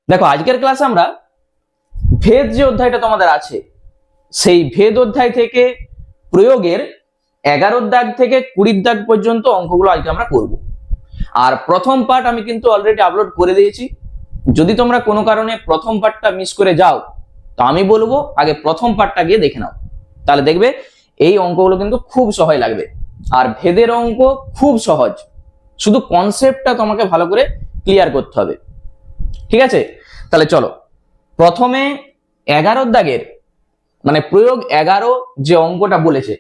দেখো আজকের ক্লাসে আমরা ভেদ যে অধ্যায়টা তোমাদের আছে সেই ভেদ অধ্যায় থেকে প্রয়োগের 11 দাগ থেকে 20 দাগ পর্যন্ত অঙ্কগুলো আজকে আমরা করব। আর প্রথম পার্ট আমি কিন্তু অলরেডি আপলোড করে দিয়েছি। যদি তোমরা কোনো কারণে প্রথম পার্টটা মিস করে যাও তো আমি বলবো আগে প্রথম পার্টটা গিয়ে দেখে নাও, তাহলে দেখবে এই অঙ্কগুলো কিন্তু খুব সহজ লাগবে। আর ভেদের অঙ্ক খুব সহজ, শুধু কনসেপ্টটা তোমাকে ভালো করে ক্লিয়ার করতে হবে। ঠিক আছে, তাহলে চলো প্রথমে 11 দাগের মানে প্রয়োগ 11 যে অঙ্কটা বলেছে,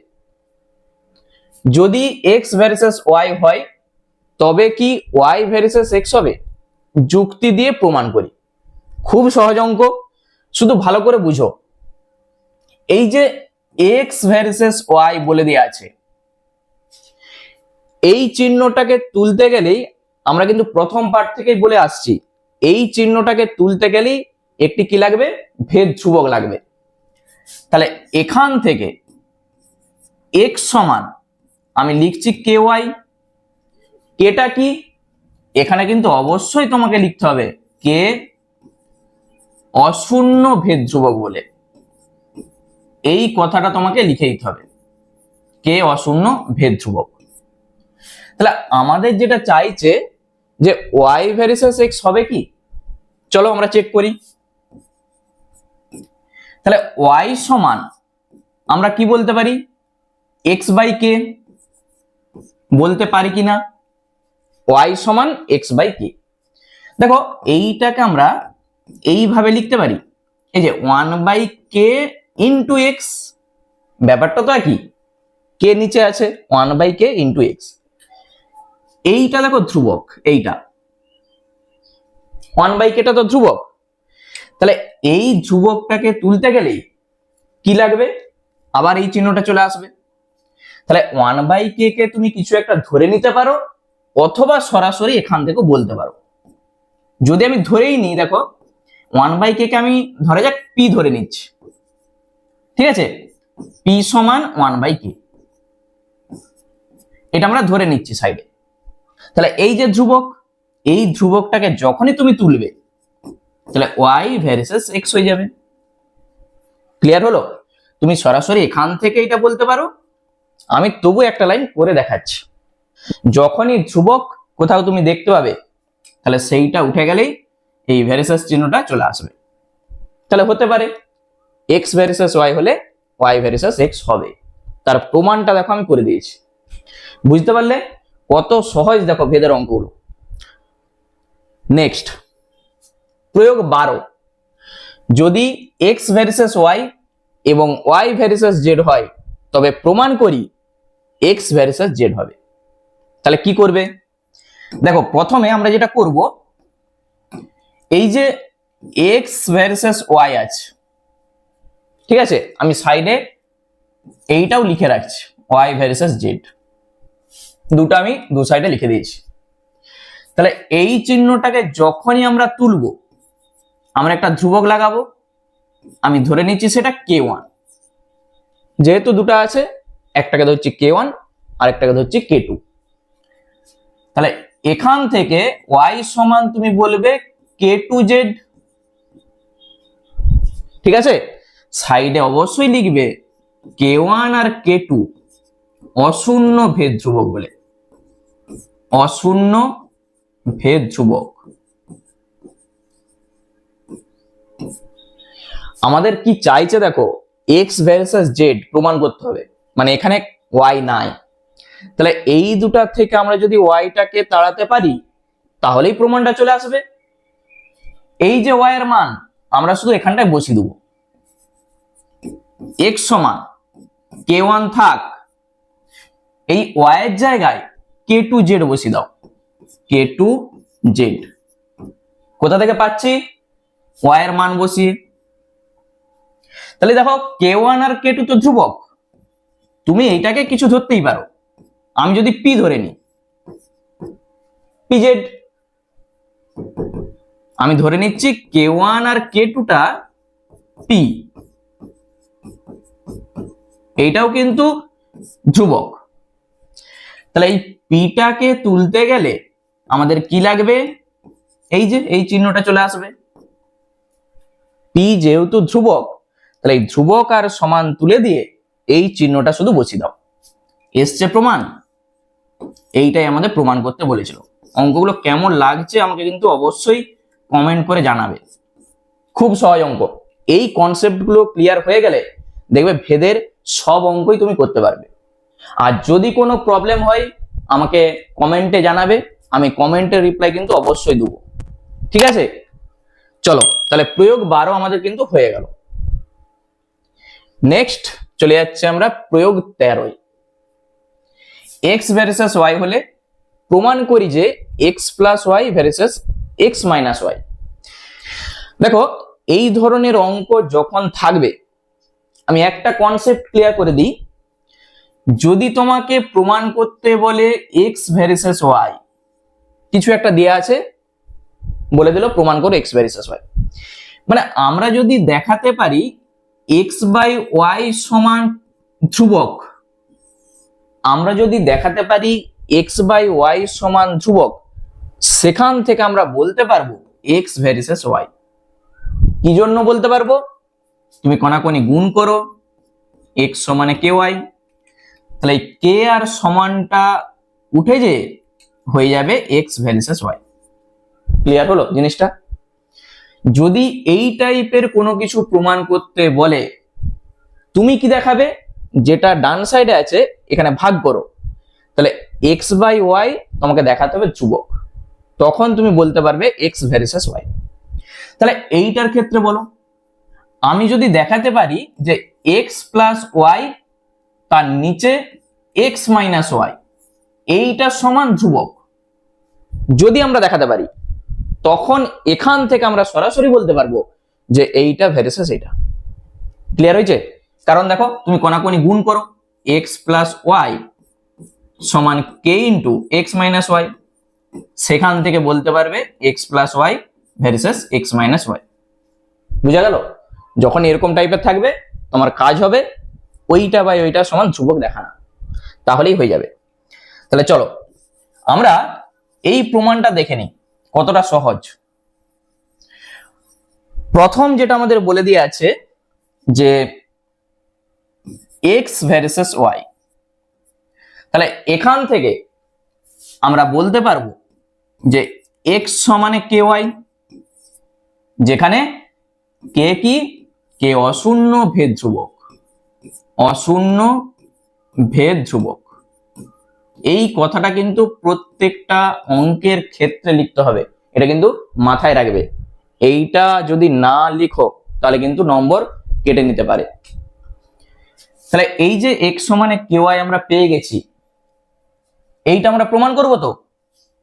যদি এক্স ভার্সেস ওয়াই হয় তবে কি ওয়াই ভার্সেস এক্স হবে, যুক্তি দিয়ে প্রমাণ করি। খুব সহজ অঙ্ক, শুধু ভালো করে বুঝো। এই যে এক্স ভার্সেস ওয়াই বলে দেওয়া আছে, এই চিহ্নটাকে তুলতে গেলেই আমরা কিন্তু প্রথম পার্ট থেকেই বলে আসছি, এই চিহ্নটাকে তুলতে গেলেই একটি কি লাগবে, ভেদ ধ্রুবক লাগবে। তাহলে এখান থেকে এক্স সমান আমি লিখছি কে ওয়াই, কেটা কি, এখানে কিন্তু অবশ্যই তোমাকে লিখতে হবে কে অশূন্য ভেদ ধ্রুবক বলে, এই কথাটা তোমাকে লিখে দিতে হবে, কে অশূন্য ভেদ ধ্রুবক। তাহলে আমাদের যেটা চাইছে যে ওয়াই ভার্সেস এক্স হবে কি, চলো আমরা চেক করি। তাহলে ওয়াই সমান আমরা কি বলতে পারি, এক্স বাই কে বলতে পারি কিনা, ওয়াই সমান এক্স বাই কে। দেখো এইটাকে আমরা এইভাবে লিখতে পারি, এই যে 1/k ইন্টু এক্স, ব্যাপারটা তো একই, কে নিচে আছে 1/k ইন্টু এক্স। এইটা দেখো ধ্রুবক, এইটা 1/k টা তো ধ্রুবক। তাহলে এই ধ্রুবকটাকে তুলতে গেলেই কি লাগবে, আবার এই চিহ্নটা চলে আসবে। তাহলে 1/k কে তুমি কিছু একটা ধরে নিতে পারো, অথবা সরাসরি এখান থেকে বলতে পারো। যদি আমি ধরেই নিই, দেখো 1/k কে আমি ধরে যাক পি ধরে নিচ্ছি, ঠিক আছে, পি সমান 1/k, এটা আমরা ধরে নিচ্ছি সাইডে। তাহলে এই যে ধ্রুবক, এই ধ্রুবকটাকে যখনই তুমি তুলবে তাহলে ওয়াই ভার্সেস এক্স হয়ে যাবে। ক্লিয়ার হলো? তুমি সরাসরি এখান থেকে এটা বলতে পারো, আমি তবু একটা লাইন করে দেখাচ্ছি। যখনই ধ্রুবক কোথাও তুমি দেখতে পাবে তাহলে সেইটা উঠে গেলেই এই ভার্সেস চিহ্নটা চলে আসবে। তাহলে হতে পারে এক্স ভার্সেস ওয়াই হলে ওয়াই ভার্সেস এক্স হবে, তার প্রমাণটা দেখো আমি করে দিয়েছি। বুঝতে পারলে কত সহজ দেখো ভেদের অঙ্কগুলো। নেক্সট প্রয়োগ 12, যদি এক্স ভার্সেস ওয়াই এবং ওয়াই ভার্সেস জেড হয় তবে প্রমাণ করি এক্স ভার্সেস জেড হবে। তাহলে কি করবে, দেখো প্রথমে আমরা যেটা করব, এই যে এক্স ভার্সেস ওয়াই আছে, ঠিক আছে, আমি সাইডে এইটাও লিখে রাখছি ওয়াই ভার্সেস জেড, দুটো আমি দু সাইডে লিখে দিয়েছি। তাহলে এই চিহ্নটাকে যখনই আমরা তুলবো আমরা একটা ধ্রুবক লাগাবো, আমি ধরে নিচ্ছি সেটা k1, যেহেতু দুটো আছে একটাকে ধরছি k1 আর একটাকে ধরছি k2। তাহলে এখান থেকে y সমান তুমি বলবে k2z, ঠিক আছে, সাইডে অবশ্যই লিখবে k1 আর k2 অশূন্য ভেদ ধ্রুবক বলে, অশূন্য ভেদ ধ্রুবক। আমাদের কি চাইছে দেখো, এক্স ভার্সেস জেড প্রমাণ করতে হবে, মানে এখানে ওয়াই নাই। তাহলে এই দুটা থেকে আমরা যদি ওয়াইটাকে তাড়াতে পারি তাহলেই প্রমাণটা চলে আসবে। এই যে ওয়াই এর মান আমরা শুধু এখানটায় বসিয়ে দেবো, এক্স সমান k1 থাক, এই ওয়াই এর জায়গায় k2z বসিয়ে দাও, k2z। কোথা থেকে পাচ্ছি, ওয়াই এর মান বসিয়ে। তাহলে দেখো k1 আর k2 তো ধ্রুবক, তুমি এইটাকে কিছু ধরতেই পারো। আমি যদি p ধরে নিই, pz, আমি ধরে নিচ্ছি k1 আর k2 টা p, এইটাও কিন্তু ধ্রুবক। তাহলে এই পিটাকে তুলতে গেলে আমাদের কি লাগবে, এই যে এই চিহ্নটা চলে আসবে, পি যেহেতু ধ্রুবক, তাহলে এই ধ্রুবক আর সমান তুলে দিয়ে এই চিহ্নটা শুধু বসিয়ে দাও। এসছে প্রমাণ। এইটাই আমাদের প্রমাণ করতে বলেছিল। অঙ্কগুলো কেমন লাগছে আমাকে কিন্তু অবশ্যই কমেন্ট করে জানাবে। খুব সহজ অঙ্ক। এই কনসেপ্টগুলো ক্লিয়ার হয়ে গেলে দেখবে ভেদের সব অঙ্কই তুমি করতে পারবে। আর যদি কোনো প্রবলেম হয় আমাকে কমেন্টে জানাবে, আমি কমেন্টের রিপ্লাই কিন্তু অবশ্যই দেবো। ঠিক আছে, চলো তাহলে প্রয়োগ 12 আমাদের কিন্তু হয়ে গেল। নেক্সট চলে যাচ্ছে আমরা প্রয়োগ 13। এক্স ভার্সেস ওয়াই হলে প্রমাণ করি যে X plus Y versus x minus Y. দেখো এই ধরনের অঙ্ক যখন থাকবে, আমি একটা কনসেপ্ট ক্লিয়ার করে দিই। যদি তোমাকে প্রমাণ করতে বলে এক্স ভার্সেস ওয়াই, কিছু একটা দেয়া আছে, বলে দিল প্রমাণ করো এক্স ভার্সেস ওয়াই, মানে আমরা যদি দেখাতে পারি এক্স বাই ওয়াই সমান ধ্রুবক, আমরা যদি দেখাতে পারি এক্স বাই ওয়াই সমান ধ্রুবক, সেখান থেকে আমরা বলতে পারবো এক্স ভার্সেস ওয়াই। কি জন্য বলতে পারবো? তুমি কণাকণি গুণ করো, এক্স সমানে কে ওয়াই, তাহলে কে আর সমানটা উঠে যে হয়ে যাবে এক্স ভার্সেস ওয়াই। ক্লিয়ার হলো জিনিসটা? যদি এই টাইপের কোনো কিছু প্রমাণ করতে বলে, তুমি কি দেখাবে? যেটা ডান সাইডে আছে এখানে ভাগ করো, তাহলে এক্স বাই ওয়াই তোমাকে দেখাতে হবে ধ্রুবক, তখন তুমি বলতে পারবে এক্স ভার্সেস ওয়াই। তাহলে এইটার ক্ষেত্রে বলো, আমি যদি দেখাতে পারি যে এক্স প্লাস ওয়াই তার নিচে এক্স মাইনাস ওয়াই, এইটা সমান ধ্রুবক, যদি আমরা দেখাতে পারি, তখন এখান থেকে আমরা সরাসরি বলতে পারবো যে এইটা ভার্সেস এইটা। ক্লিয়ার হয়েছে? কারণ দেখো তুমি কণাকণি গুণ করো, এক্স প্লাস ওয়াই সমান কে ইন্টু এক্স মাইনাস ওয়াই, সেখান থেকে বলতে পারবে X plus Y versus x minus Y. বুঝা গেল? যখন এরকম টাইপের থাকবে তোমার কাজ হবে ওইটা বাই ওইটা সমান ধ্রুবক দেখানো, তাহলেই হয়ে যাবে। তাহলে চলো আমরা এই প্রমাণটা দেখে নিই কতটা সহজ। প্রথম যেটা আমাদের বলে দিয়ে আছে যে এক্স ভার্সেস ওয়াই, তাহলে এখান থেকে আমরা বলতে পারবো যে এক্স সমানে কে ওয়াই, যেখানে কে কি? কে অশূন্য ভেদ ধ্রুবক, অশূন্য ভেদ ধ্রুবক। এই কথাটা কিন্তু প্রত্যেকটা অঙ্কের ক্ষেত্রে লিখতে হবে, এটা কিন্তু মাথায় রাখবে। এইটা যদি না লিখো তাহলে কিন্তু নম্বর কেটে নিতে পারে। তাহলে এই যে এক্স সমানে কে ওয়াই আমরা পেয়ে গেছি, এইটা আমরা প্রমাণ করব তো।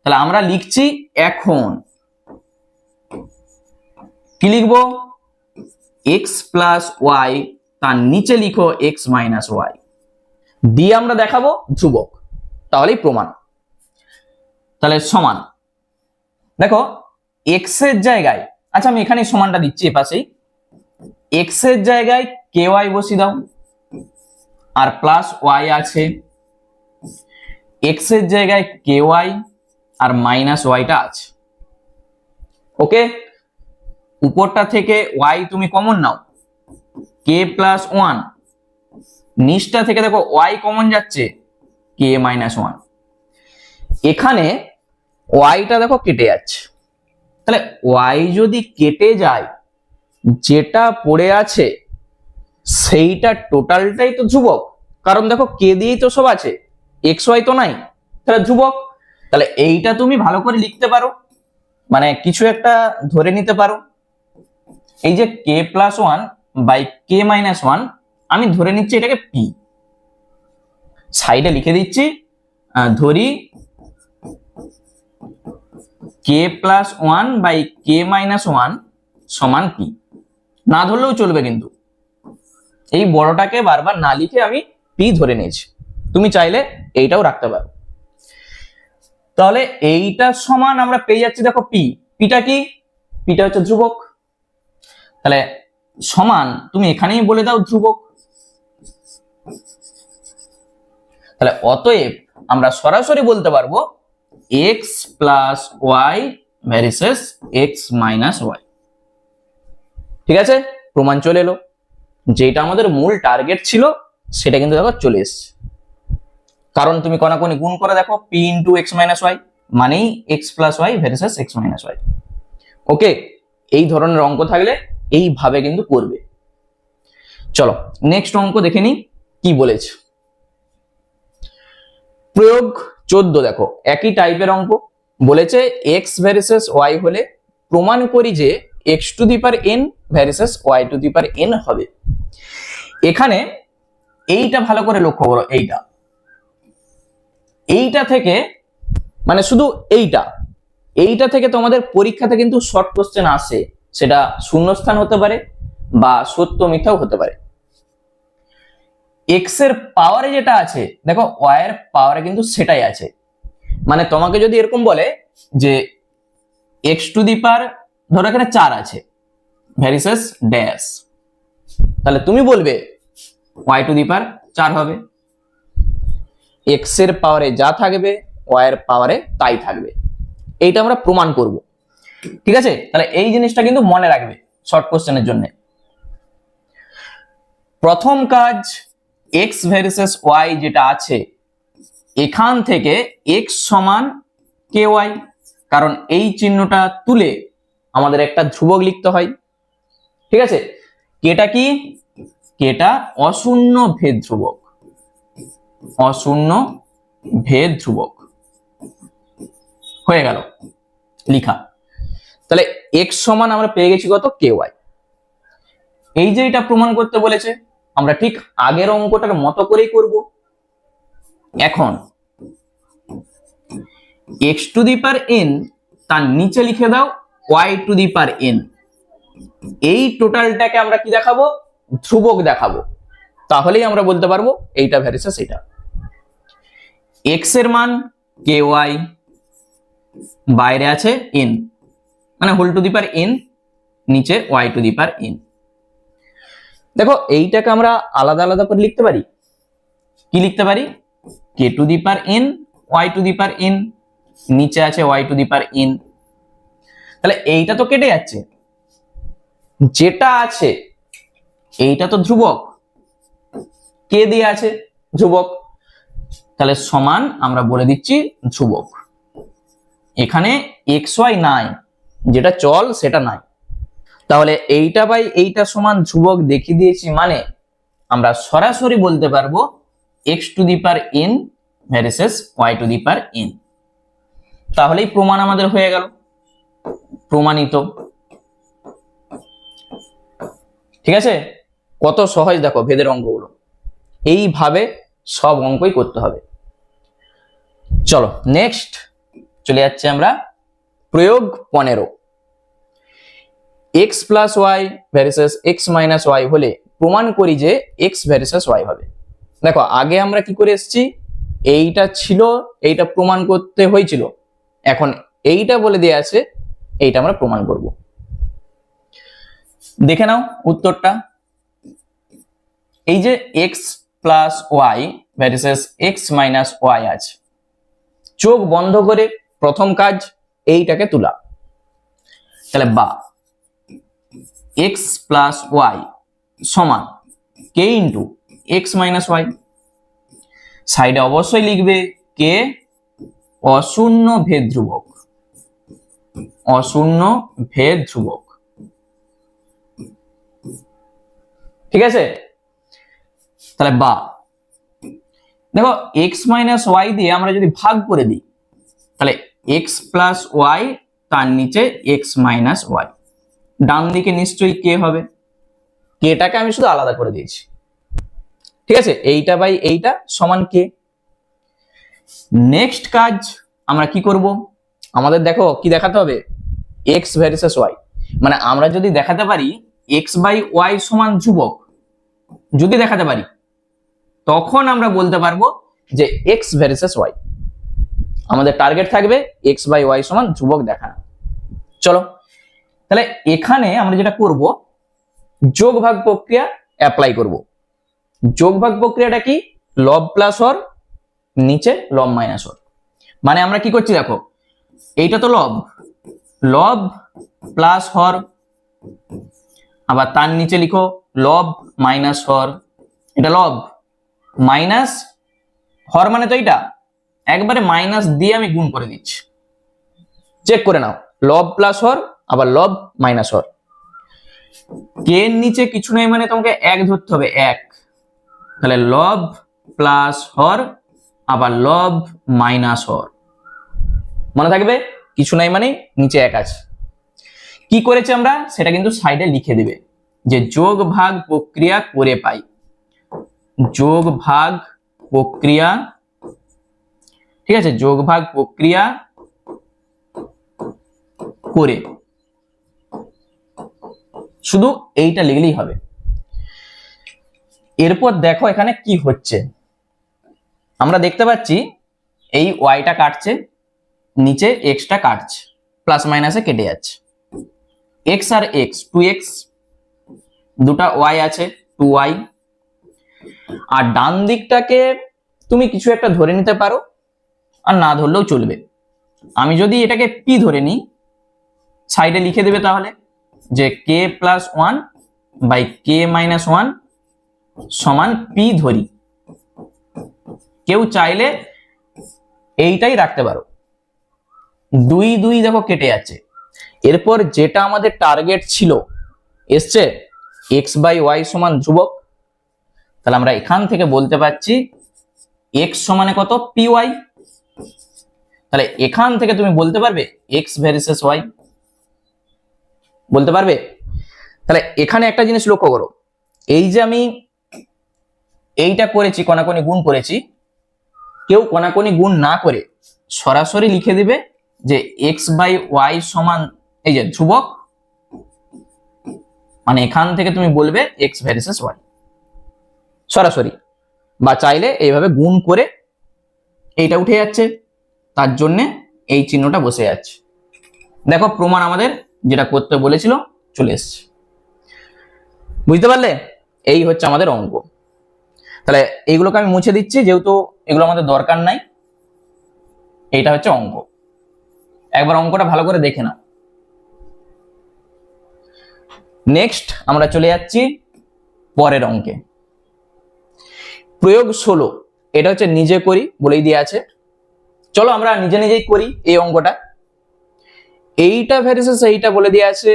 তাহলে আমরা লিখছি এখন কি লিখবো? এক্স প্লাস ওয়াই তার নিচে লিখো এক্স মাইনাস ওয়াই, দিয়ে আমরা দেখাবো ধ্রুবক, তাহলেই প্রমাণ। তাহলে সমান, দেখো এক্স এর জায়গায়, আচ্ছা আমি এখানে সমানটা দিচ্ছি এপাশেই, এক্স এর জায়গায় কে ওয়াই বসিয়ে দাও, আর প্লাস ওয়াই আছে, এক্স এর জায়গায় কে ওয়াই আর মাইনাস ওয়াইটা আছে। ওকে, উপরটা থেকে ওয়াই তুমি কমন নাও, কে প্লাস ওয়ান, নিচটা থেকে দেখো ওয়াই কমন যাচ্ছে, কে মাইনাস ওয়ান। এখানে ওয়াইটা দেখো কেটে যাচ্ছে, তাহলে ওয়াই যদি কেটে যায়, যেটা পড়ে আছে সেইটা টোটালটাই তো ধ্রুবক, কারণ দেখো কে দিয়েই তো সব আছে, এক্স ওয়াই তো নাই, তাহলে ধ্রুবক। তাহলে এইটা তুমি ভালো করে লিখতে পারো, মানে কিছু একটা ধরে নিতে পারো। এই যে k plus one by k minus one, আমি ধরে নিচ্ছি এটাকে পি, সাইডে লিখে দিচ্ছি, ধরি k plus one by k minus one সমান পি। না ধরলেও চলবে, কিন্তু এই বড়টাকে বারবার না লিখে আমি পি ধরে নিয়েছি, তুমি চাইলে এইটাও রাখতে পারো। তাহলে এইটা সমান আমরা পেয়ে যাচ্ছি, দেখো পি, পিটা কি? পিটা হচ্ছে ধ্রুবক, তাহলে সমান তুমি এখানেই বলে দাও ধ্রুবক। তাহলে অতএব আমরা সরাসরি বলতে পারবো X plus Y versus x minus Y. ঠিক আছে, প্রমাণ চলে এলো। যেটা আমাদের মূল টার্গেট ছিল সেটা কিন্তু দেখো চলে এসছে। কারণ তুমি কোনাকুনি গুণ করে দেখো, p into x minus y মানেই x plus Y versus x minus y. Okay, এই ধরনের অঙ্ক থাকলে এইভাবে কিন্তু করবে। চলো নেক্সট অঙ্ক দেখে নিই কি বলেছে। প্রয়োগ 14 দেখো, একই টাইপের অঙ্ক বলেছে এক্স ভার্সেস ওয়াই হলে প্রমাণ করি যে X to the power N versus Y to the power N হবে। এখানে এইটা ভালো করে লক্ষ্য করো, এইটা থেকে মানে শুধু এইটা থেকে তোমাদের পরীক্ষাতে কিন্তু শর্ট কোশ্চেন আসে, সেটা শূন্যস্থান হতে পারে বা সত্য মিথ্যাও হতে পারে। এক্স এর পাওয়ারে যেটা আছে দেখো ওয়াই এর পাওয়ারে কিন্তু সেটাই আছে। মানে তোমাকে যদি এরকম বলে যে এক্স টু দি পাওয়ার ধরো এখানে 4 আছে ভার্সেস ড্যাশ, তাহলে তুমি বলবে ওয়াই টু দি পাওয়ার 4 হবে। এক্স এর পাওয়ারে যা থাকবে ওয়াই এর পাওয়ারে তাই থাকবে, এইটা আমরা প্রমাণ করব। ঠিক আছে, তাহলে এই জিনিসটা কিন্তু মনে রাখবে শর্ট কোশ্চেনের জন্য। প্রথম কাজ এক্স ভার্সেস ওয়াই যেটা আছে এখান থেকে এক্স সমান কে ওয়াই, কারণ এই চিহ্নটা তুলে আমাদের একটা ধ্রুবক লিখতে হয়। ঠিক আছে, কেটা কি, কেটা অশূন্য ভেদ ধ্রুবক, অশূন্য ভেদ ধ্রুবক হয়ে গেল লিখা। তাহলে এক্স সমান আমরা পেয়ে গেছি কত, কে ওয়াই। এই যে এটা প্রমাণ করতে বলেছে আমরা ঠিক আগের অঙ্কটার মতো করেই করব। এখন X to the power N তার নিচে লিখে দাও Y to the power N, এই টোটালটাকে আমরা কি দেখাবো, ধ্রুবক দেখাবো। তাহলেই আমরা বলতে পারবো এইটা ভার্সেস এটা। এক্স এর মান কে ওয়াই, বাইরে আছে এন মানে whole to the power n, নিচে y to the power n. দেখো এইটাকে আমরা আলাদা আলাদা করে লিখতে পারি। কি লিখতে পারি, k to the power n y to the power n, নিচে আছে y to the power n. তাহলে এইটা তো কেটে যাচ্ছে, যেটা আছে এইটা তো ধ্রুবক, কে দিয়ে আছে ধ্রুবক, তাহলে সমান আমরা বলে দিচ্ছি ধ্রুবক। এখানে এক্স ওয়াই নাই, যেটা চল সেটা নাই, তাহলে এইটা বাই এইটা সমান ধ্রুবক দেখিয়ে দিয়েছি, মানে আমরা সরাসরি বলতে পারবো X to the power N versus Y to the power N. তাহলেই প্রমাণ আমাদের হয়ে গেল, প্রমাণিত। ঠিক আছে, কত সহজ দেখো ভেদের অঙ্কগুলো, এইভাবে সব অঙ্কই করতে হবে। চলো নেক্সট চলে যাচ্ছে আমরা প্রয়োগ 15। X plus Y versus x minus Y হলে প্রমাণ করি যে এক্স ভার্সেস ওয়াই হবে। দেখো আগে আমরা কি করে এসেছি, এইটা ছিল, এইটা প্রমাণ করতে হয়েছিল, এখন এইটা বলে দেয়া আছে, এইটা আমরা প্রমাণ করব। দেখে নাও উত্তরটা। এই যে X plus Y versus x minus Y আছে, চোখ বন্ধ করে প্রথম কাজ এইটাকে তোলা। তাহলে বা এক্স প্লাস ওয়াই সমান কে ইন্টু এক্স মাইনাস ওয়াই, সাইডে অবশ্যই লিখবে কে অশূন্য ভেদ ধ্রুবক, অশূন্য ভেদ ধ্রুবক। ঠিক আছে, তাহলে বা দেখো এক্স মাইনাস ওয়াই দিয়ে আমরা যদি ভাগ করে দিই, তাহলে এক্স প্লাস ওয়াই তার নিচে এক্স মাইনাস ওয়াই, ডান দিকে নিশ্চয়ই কে হবে, কেটাকে আমি শুধু আলাদা করে দিয়েছি। ঠিক আছে, এইটা বাই এইটা সমান কে। নেক্সট কাজ আমরা কি করব, আমাদের দেখো কি দেখাতে হবে, এক্স ভার্সেস ওয়াই, মানে আমরা যদি দেখাতে পারি এক্স বাই ওয়াই সমান ধ্রুবক, যদি দেখাতে পারি তখন আমরা বলতে পারবো যে এক্স ভার্সেস ওয়াই। আমাদের টার্গেট থাকবে এক্স বাই ওয়াই সমান ধ্রুবক দেখানো। চলো তাহলে এখানে আমরা যেটা করব, যোগ ভাগ প্রক্রিয়া অ্যাপ্লাই করব। যোগ ভাগ প্রক্রিয়াটা কি, লব প্লাস হর, নিচে লব মাইনাস হর। মানে আমরা কি করছি দেখো, এইটা তো লব, লব প্লাস হর আবার তার নিচে লিখো লব মাইনাস হর, এটা লব মাইনাস হর মানে তো এইটা, একবারে মাইনাস দিয়ে আমি গুণ করে দিচ্ছি, চেক করে নাও, লব প্লাস হর আবার লব মাইনাস হর। কে এর নিচে কিছু নেই মানে তোমাকে এক ধরতে হবে, এক, তাহলে লব প্লাস হর আবার লব মাইনাস হর, মনে থাকবে কিছু নাই মানে নিচে এক আছে। কি করেছে আমরা সেটা কিন্তু সাইডে লিখে দিবে, যে যোগ ভাগ প্রক্রিয়া করে পাই, যোগ ভাগ প্রক্রিয়া, ঠিক আছে, যোগ ভাগ প্রক্রিয়া করে, শুধু এইটা লিখলেই হবে। এরপর দেখো এখানে কি হচ্ছে, আমরা দেখতে পাচ্ছি এই ওয়াইটা কাটছে, নিচে এক্সটা কাটছে, প্লাস মাইনাসে কেটে যাচ্ছে, এক্স আর এক্স 2x, দুটা ওয়াই আছে 2y, আর ডান দিকটাকে তুমি কিছু একটা ধরে নিতে পারো আর না ধরলেও চলবে। আমি যদি এটাকে পি ধরে নিই, সাইডে লিখে দেবে তাহলে যে k plus one by k minus one সমান পি ধরি, কেউ চাইলে এইটাই রাখতে পারো। 2 2 দেখো কেটে যাচ্ছে, এরপর যেটা আমাদের টার্গেট ছিল এসছে এক্স বাই ওয়াই সমান ধ্রুবক, তাহলে আমরা এখান থেকে বলতে পারছি এক্স সমানে কত, পি ওয়াই, তাহলে এখান থেকে তুমি বলতে পারবে এক্স ভার্সেস ওয়াই, বলতে পারবে। তাহলে এখানে একটা জিনিস লক্ষ্য করো, এই যে আমি এইটা করেছি কোনাকুনি গুণ করেছি, কেউ কোনাকুনি গুণ না করে সরাসরি লিখে দিবে যে এক্স বাই ওয়াই সমান এই যে ধ্রুবক, মানে এখান থেকে তুমি বলবে এক্স ভার্সেস ওয়াই সরাসরি, বা চাইলে এইভাবে গুণ করে এইটা উঠে যাচ্ছে, তার জন্য এই চিহ্নটা বসে যাচ্ছে। দেখো প্রমাণ আমাদের যেটা করতে বলেছিল চলে এসছে, বুঝতে পারলে? এই হচ্ছে আমাদের অঙ্ক। তাহলে এইগুলোকে আমি মুছে দিচ্ছি যেহেতু এগুলো আমাদের দরকার নাই। এইটা হচ্ছে অঙ্ক, একবার অঙ্কটা ভালো করে দেখে নাও। নেক্সট আমরা চলে যাচ্ছি পরের অঙ্কে, প্রয়োগ 16, এটা হচ্ছে নিজে করি বলেই দিয়ে আছে, চলো আমরা নিজে নিজেই করি এই অঙ্কটা। এইটা ভার্সেস এইটা বলে দিয়ে আছে,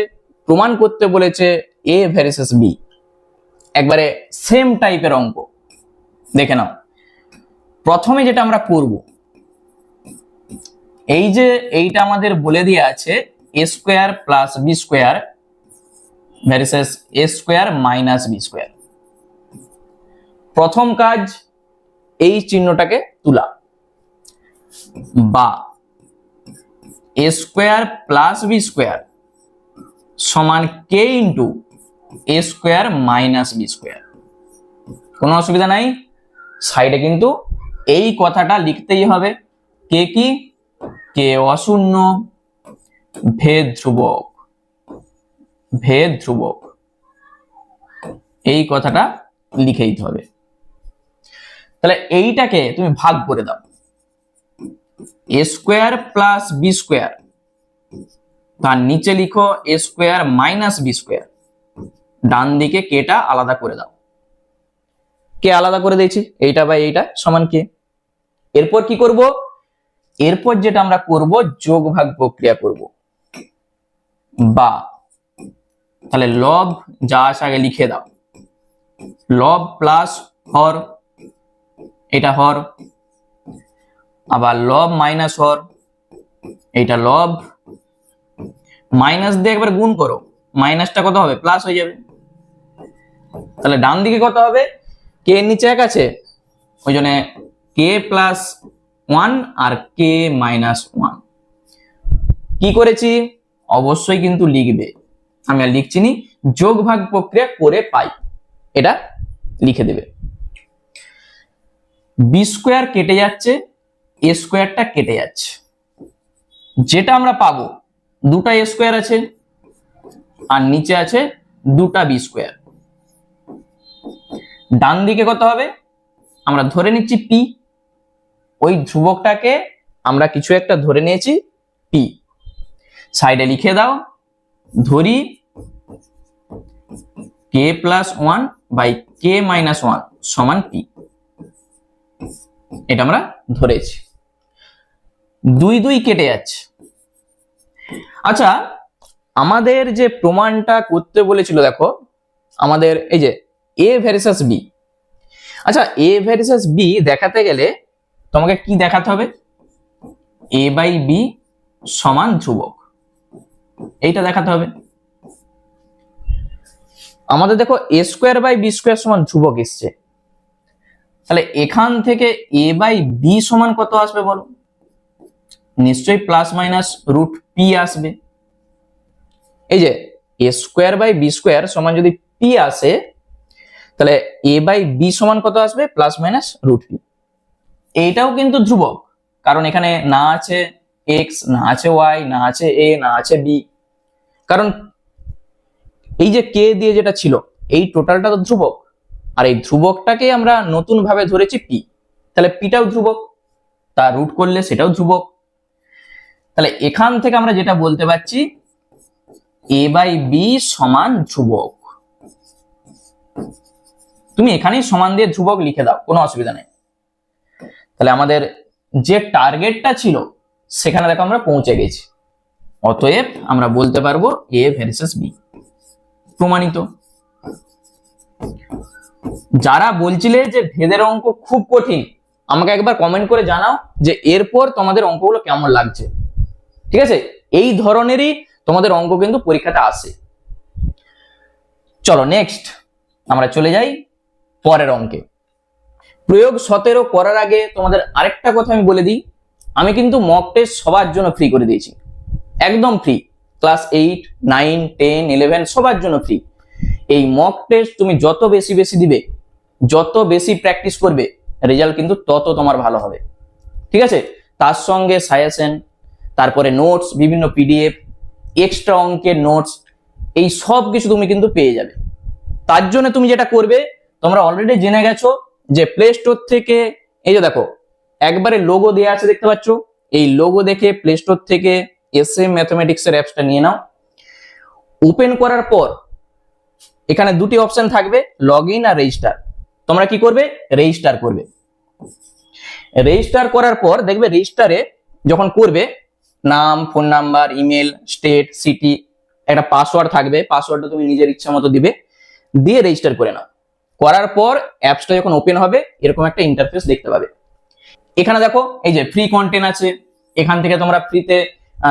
প্রমাণ করতে বলেছে এ ভার্সেস বি, একবারে সেম টাইপের অঙ্ক। দেখে নাও, প্রথমে যেটা আমরা করব, এই যে এইটা আমাদের বলে দিয়ে আছে a square plus b square versus a square minus b square. প্রথম কাজ এই চিহ্নটাকে তুলা, বা a square plus b square সমান কে into a square minus b square. কোনো অসুবিধা নাই, সাইডে কিন্তু এই কথাটা লিখতেই হবে, কে কি, কে অশূন্য, ভেদ ধ্রুবক, ভেদ ধ্রুবক, এই কথাটা লিখেই হবে। তাহলে এইটাকে তুমি ভাগ করে দাও, এ স্কোয়ার প্লাস বি স্কোয়ার, তার নিচে লিখো এ স্কোয়ার মাইনাস বি স্কোয়ার, ডান দিকে কেটা আলাদা করে দাও, কে আলাদা করে দিয়েছি, এইটা বাই এইটা সমান কে। এরপর কি করব, এরপর যেটা আমরা করব যোগ ভাগ প্রক্রিয়া করব, বা তাহলে লব যা আছে আগে লিখে দাও, লব প্লাস হর, এটা হর, আবার লব মাইনাস হর, এইটা লব, মাইনাস দিয়ে একবার গুণ করো, মাইনাসটা কত হবে, প্লাস হয়ে যাবে। তাহলে ডান দিকে কত হবে, কে এর নিচে এক আছে, ওই জন্য কে প্লাস ওয়ান আর কে মাইনাস ওয়ান। কি করেছি অবশ্যই কিন্তু লিখবে, আমি আর লিখছি নি, যোগ ভাগ প্রক্রিয়া করে পাই, এটা লিখে দেবে। বি স্কোয়ার কেটে যাচ্ছে, এ স্কোয়ারটা কেটে যাচ্ছে, যেটা আমরা পাবো দুটা এ স্কোয়ার আছে আর নিচে আছে দুটা বি স্কোয়ার। ডান দিকে কত হবে, আমরা ধরে নিচ্ছি পি, ওই ধ্রুবকটাকে আমরা কিছু একটা ধরে নিয়েছি পি, সাইডে লিখে দাও, ধরি k plus one by k minus one সমান পি, এটা আমরা ধরেছি। 2 2 কেটে যাচ্ছে। আচ্ছা, আমাদের যে প্রমাণটা করতে বলেছিল, দেখো আমাদের এই যে এ ভার্সেস বি। আচ্ছা, এ ভার্সেস বি দেখাতে গেলে তোমাকে কি দেখাতে হবে? এ বাই বি সমান ধ্রুবক, এইটা দেখাতে হবে। আমাদের দেখো এ স্কোয়ার বাই বি স্কোয়ার সমান ধ্রুবক এসছে, তাহলে এখান থেকে এ বাই বি সমান কত আসবে বলো? নিশ্চয়ই প্লাস মাইনাস রুট পি আসবে। এই যে এ স্কোয়ার বাই বি স্কোয়ার সমান যদি পি আসে, তাহলে এ বাই বি সমান কত আসবে? Plus minus root P. এইটাও কিন্তু ধ্রুবক, কারণ এখানে না আছে এক্স, না আছে ওয়াই, না আছে এ, না আছে বি। কারণ এই যে কে দিয়ে যেটা ছিল, এই টোটালটা তো ধ্রুবক, আর এই ধ্রুবকটাকে আমরা নতুন ভাবে ধরেছি পি, তাহলে পিটাও ধ্রুবক, তার রুট করলে সেটাও ধ্রুবক। তাহলে এখান থেকে আমরা যেটা বলতে পারছি, এ বাই বি সমান ধ্রুবক। তুমি এখানেই সমান দিয়ে ধ্রুবক লিখে দাও, কোনো অসুবিধা নেই। তাহলে আমাদের যে টার্গেটটা ছিল সেখানে দেখো আমরা পৌঁছে গেছি। অতএব আমরা বলতে পারবো এ ভার্সেস বি প্রমাণিত। যারা বলছিলে যে ভেদের অঙ্ক খুব কঠিন, আমাকে একবার কমেন্ট করে জানাও যে এরপর তোমাদের অঙ্কগুলো কেমন লাগছে। ঠিক আছে, এই ধরনেরই তোমাদের অঙ্ক কিন্তু পরীক্ষাতে আসে। চলো নেক্সট আমরা চলে যাই পরের অঙ্কে। প্রয়োগ 17 করার আগে তোমাদের আরেকটা কথা আমি বলে দিই, আমি কিন্তু মক টেস্ট সবার জন্য ফ্রি করে দিয়েছি, একদম ফ্রি। ক্লাস 8, 9, 10, 11 সবার জন্য ফ্রি। এই মক টেস্ট তুমি যত বেশি বেশি দিবে, যত বেশি প্র্যাকটিস করবে, রেজাল্ট কিন্তু তত তোমার ভালো হবে। ঠিক আছে, তার সঙ্গে সাজেশন, তারপরে নোটস, বিভিন্ন পিডিএফ, এক্সট্রা অঙ্কের নোটস, এই সব কিছু তুমি কিন্তু পেয়ে যাবে। তার জন্য তুমি যেটা করবে, তোমরা অলরেডি জেনে গেছো যে প্লে স্টোর থেকে এই যে দেখো একবারে লোগো দেওয়া আছে, দেখতে পাচ্ছ? এই লোগো দেখে প্লে স্টোর থেকে এসএম ম্যাথমেটিক্সের অ্যাপসটা নিয়ে নাও। ওপেন করার পর এখানে দুটি অপশন থাকবে, লগ ইন আর রেজিস্টার। তোমরা কি করবে? রেজিস্টার করবে। রেজিস্টার করার পর দেখবে রেজিস্টারে যখন করবে, নাম, phone number, email, state, city, একটা পাসওয়ার্ড থাকবে, পাসওয়ার্ডটা তুমি নিজের ইচ্ছা মতো দিবে, দিয়ে রেজিস্টার করে নাও। করার পর অ্যাপসটা যখন ওপেন হবে, এরকম একটা ইন্টারফেস দেখতে পাবে। এখানে দেখো এই যে ফ্রি কন্টেন্ট আছে, এখান থেকে তোমরা ফ্রিতে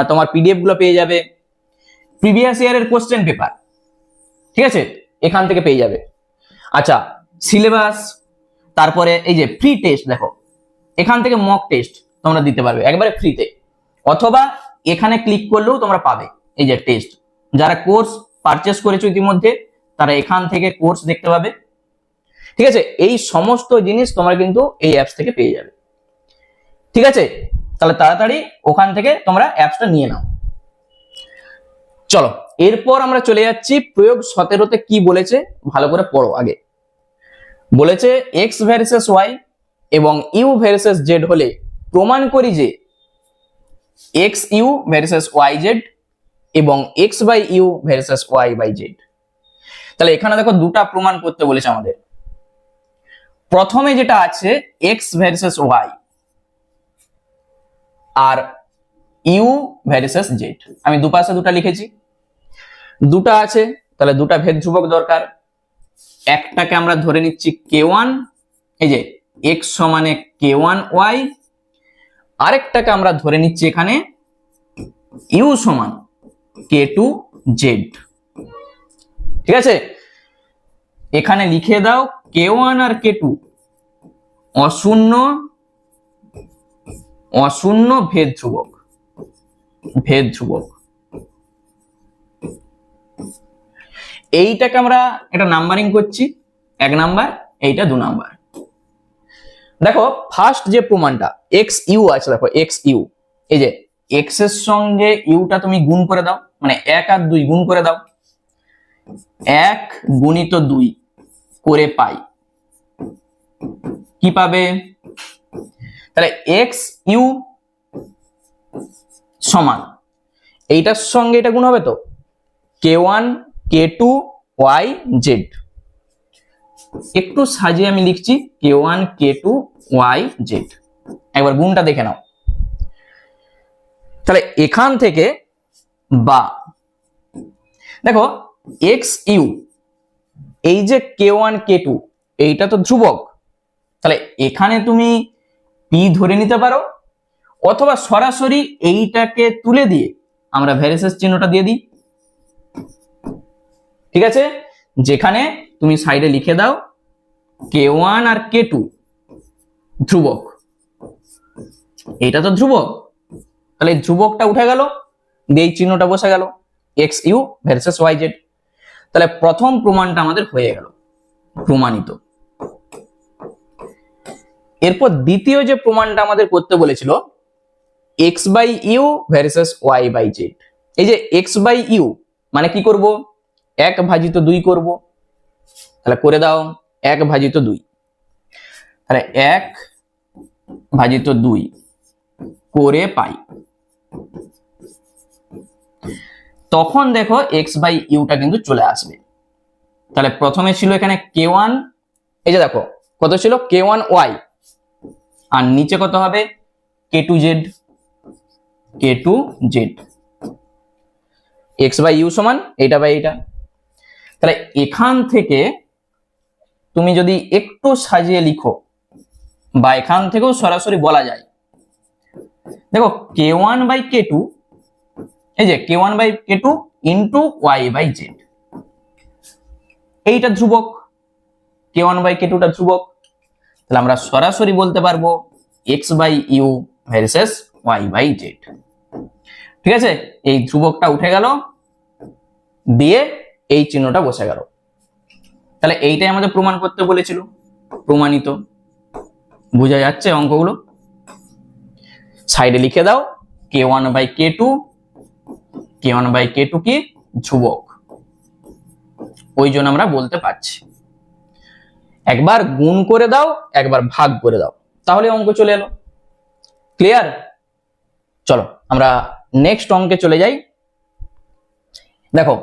তোমার পিডিএফ গুলো পেয়ে যাবে। প্রিভিয়াস ইয়ারের কোশ্চেন পেপার, ঠিক আছে, এখান থেকে পেয়ে যাবে। আচ্ছা, সিলেবাস, তারপরে এই যে ফ্রি টেস্ট, দেখো এখান থেকে মক টেস্ট তোমরা দিতে পারবে একবারে ফ্রিতে, অথবা এখানে ক্লিক করলেও তোমরা পাবে এই যে টেস্ট। যারা কোর্স পারচেস করেছো ইতিমধ্যে, তারা এখান থেকে কোর্স দেখতে পাবে। ঠিক আছে, এই সমস্ত জিনিস তোমরা কিন্তু এই অ্যাপস থেকে পেয়ে যাবে। ঠিক আছে, তাহলে তাড়াতাড়ি ওখান থেকে তোমরা অ্যাপসটা নিয়ে নাও। চলো এরপর আমরা চলে যাচ্ছি প্রয়োগ 17তে কি বলেছে, ভালো করে পড়ো আগে। বলেছে এক্স ভার্সেস ওয়াই এবং ইউ ভার্সেস জেড হলে প্রমাণ করি যে x you versus Y z এবং x by you versus Y by z. তাহলে এখানে দেখো দুটা প্রমাণ করতে বলেছে আমাদের। প্রথমে যেটা আছে এক্স ভার্সেস ওয়াই আর ইউ ভার্সেস জেড, আমি দুপাশে দুটা লিখেছি। দুটা আছে, তাহলে দুটা ভেদ ধ্রুবক দরকার। একটাকে আমরা ধরে নিচ্ছি k1, এই যে x সমানে k1 y, আরেকটাকে আমরা ধরে নিচ্ছি এখানে u সমান k2 z। ঠিক আছে, এখানে লিখে দাও k1 আর k2 অশূন্য অশূন্য ভেদ ধ্রুবক, ভেদ ধ্রুবক। এইটাকে আমরা এটা নাম্বারিং করছি, 1 নাম্বার, এইটা 2 নাম্বার। দেখো ফার্স্ট যে প্রমাণটা এক্স ইউ আছে, দেখো এক্স ইউ, এই যে এক্স এর সঙ্গে ইউটা তুমি গুণ করে দাও, মানে 1 আর 2 গুণ করে দাও, 1 গুণিত 2 করে পাই, কি পাবে? তাহলে এক্স ইউ সমান এইটার সঙ্গে এটা গুণ হবে তো k1 k2 ওয়াই জেড। একটু সাজিয়ে আমি লিখছি k1 k2 ওয়াই জেড। একবার গুণটা দেখে নাও। তাহলে এখান থেকে বা দেখো এক্স ইউ, এই যে k1 k2 এইটা তো ধ্রুবক, তাহলে এখানে তুমি পি ধরে নিতে পারো, অথবা সরাসরি এইটাকে তুলে দিয়ে আমরা ভ্যারিসেস চিহ্নটা দিয়ে দিই। ঠিক আছে, যেখানে তুমি সাইডে লিখে দাও k1 আর k2 ধ্রুবক, এইটা তো ধ্রুবক, তাহলে ধ্রুবকটা উঠে গেল, দিয়ে এই চিহ্নটা বসে গেল X you versus Y Z. তাহলে প্রথম প্রমাণটা আমাদের হয়ে গেল, প্রমাণিত। এরপর দ্বিতীয় যে প্রমাণটা আমাদের করতে বলেছিল X by you versus Y by Z. এই যে এক্স বাই ইউ মানে কি করব, 1/2 করব। তাহলে করে দাও 1/2, তাহলে 1/2 করে পাই। তখন দেখো এক্স বাই ইউটা কিন্তু চলে আসবে। তাহলে প্রথমে ছিল এখানে k1, এই যে দেখো কত ছিল k1 ওয়াই, আর নিচে কত হবে k2 Z, k2 Z. X by U সমান এইটা বাই এইটা। তাহলে এখান থেকে তুমি যদি একটু সাজিয়ে লিখো, বা এখান থেকেও সরাসরি বলা যায়, দেখো k1 বাই k2, এই যে k1 by k2 into Y by Z, এইটা ধ্রুবক, k1 বাই k2 টা ধ্রুবক। তাহলে আমরা সরাসরি বলতে পারবো x by you versus Y by z. ঠিক আছে, এই ধ্রুবকটা উঠে গেল, দিয়ে এই চিহ্নটা বসে গেল। তাহলে এইটাই আমাদের প্রমাণ করতে বলেছিল, প্রমাণিত। বোঝা যাচ্ছে অঙ্কগুলো? সাইডে লিখে দাও k1 by k2, k1 by k2 কি ধ্রুবক, ওই জন্য আমরা বলতে পারছি। একবার গুণ করে দাও, একবার ভাগ করে দাও, তাহলে অঙ্ক চলে এলো। ক্লিয়ার? চলো আমরা নেক্সট অঙ্কে চলে যাই। দেখো